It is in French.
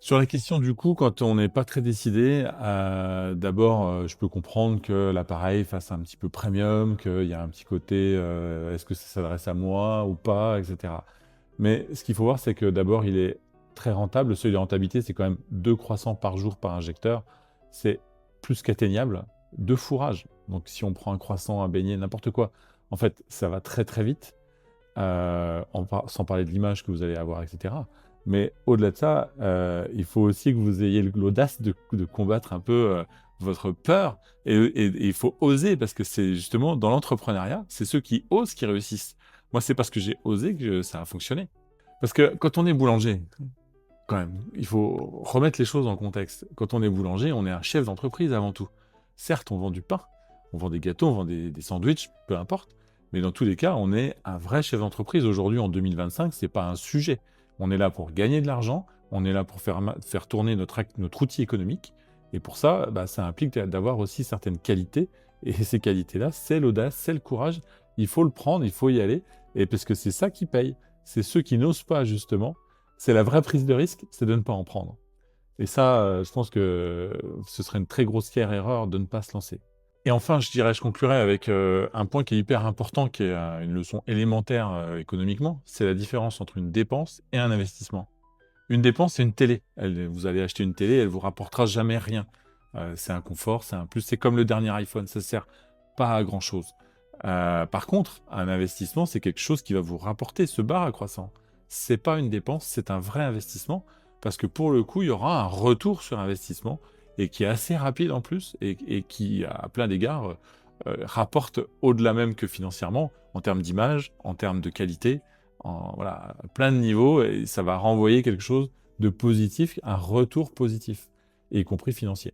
Sur la question du coup, quand on n'est pas très décidé, d'abord, je peux comprendre que l'appareil fasse un petit peu premium, qu'il y a un petit côté, est-ce que ça s'adresse à moi ou pas, et cetera. Mais ce qu'il faut voir, c'est que d'abord, il est très rentable. Le seuil de rentabilité, c'est quand même 2 croissants par jour par injecteur. C'est plus qu'atteignable. 2 fourrages. Donc si on prend un croissant, un beignet, n'importe quoi, en fait, ça va très très vite. Sans parler de l'image que vous allez avoir, etc. Mais au-delà de ça, il faut aussi que vous ayez l'audace de combattre un peu votre peur. Et il faut oser, parce que c'est justement dans l'entrepreneuriat, c'est ceux qui osent qui réussissent. Moi, c'est parce que j'ai osé que ça a fonctionné. Parce que quand on est boulanger, quand même, il faut remettre les choses en contexte. Quand on est boulanger, on est un chef d'entreprise avant tout. Certes, on vend du pain, on vend des gâteaux, on vend des sandwichs, peu importe. Mais dans tous les cas, on est un vrai chef d'entreprise. Aujourd'hui, en 2025, c'est pas un sujet. On est là pour gagner de l'argent, on est là pour faire tourner notre outil économique. Et pour ça, bah, ça implique d'avoir aussi certaines qualités. Et ces qualités-là, c'est l'audace, c'est le courage. Il faut le prendre, il faut y aller. Et parce que c'est ça qui paye. C'est ceux qui n'osent pas, justement, c'est la vraie prise de risque, c'est de ne pas en prendre. Et ça, je pense que ce serait une très grossière erreur de ne pas se lancer. Et enfin, je conclurai avec un point qui est hyper important, qui est une leçon élémentaire économiquement, c'est la différence entre une dépense et un investissement. Une dépense, c'est une télé. Vous allez acheter une télé, elle vous rapportera jamais rien. C'est un confort, c'est un plus. C'est comme le dernier iPhone, ça sert pas à grand chose. Par contre, un investissement, c'est quelque chose qui va vous rapporter ce bar à croissant. C'est pas une dépense, c'est un vrai investissement, parce que pour le coup, il y aura un retour sur investissement et qui est assez rapide en plus et qui, à plein d'égards, rapporte au-delà même que financièrement, en termes d'image, en termes de qualité, voilà, à plein de niveaux, et ça va renvoyer quelque chose de positif, un retour positif, y compris financier.